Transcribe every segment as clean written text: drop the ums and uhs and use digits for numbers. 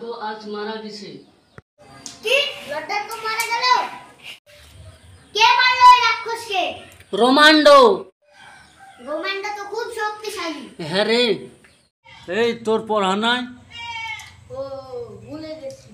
তো আজ মারা গেছে। কি লর্ডার তো মারা গেল? কে মারলো এই রাক্ষসকে? রোমান্ডো। রোমান্ডো তো খুব শক্তিশালী। হ্যাঁ রে, এই তোর পড়া নাই? ও ভুলে গেছি।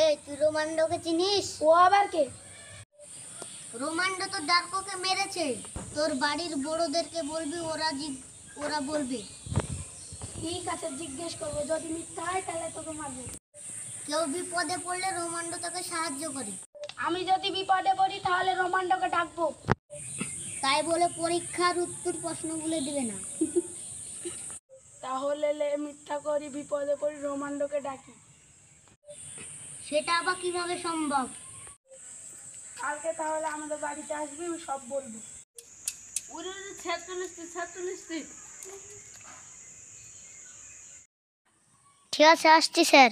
এই তুই রোমান্ডোকে চিনিস? ও আবার কে? রোমান্ডো তো ডার্কোকে মেরেছে। তোর বাড়ির বড়দেরকে বলবি, ওরা বলবে। ঠিক আছে, জিজ্ঞেস করবো। যদি মিথ্যা হয় তাহলে তোকে মারবো। কেউ বিপদে পড়লে রোমান্ডো তাকে সাহায্য করে। আমি যদি বিপদে পড়ি তাহলে রোমান্ডোকে ডাকবো। তাই বলে পরীক্ষার উত্তর প্রশ্ন বলে দিবে না। তাহলে মিথ্যা করি, বিপদে পড়ি, রোমান্ডোকে ডাকি। সেটা আবার কিভাবে সম্ভব? কালকে তাহলে আমাদের বাড়িতে আসবি, আমি সব বলবো। ঠিক আছে, আসছি স্যার।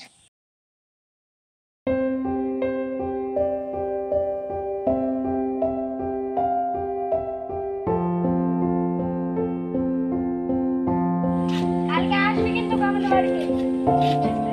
কালকে আসবি কিন্তু আমাদের বাড়িতে।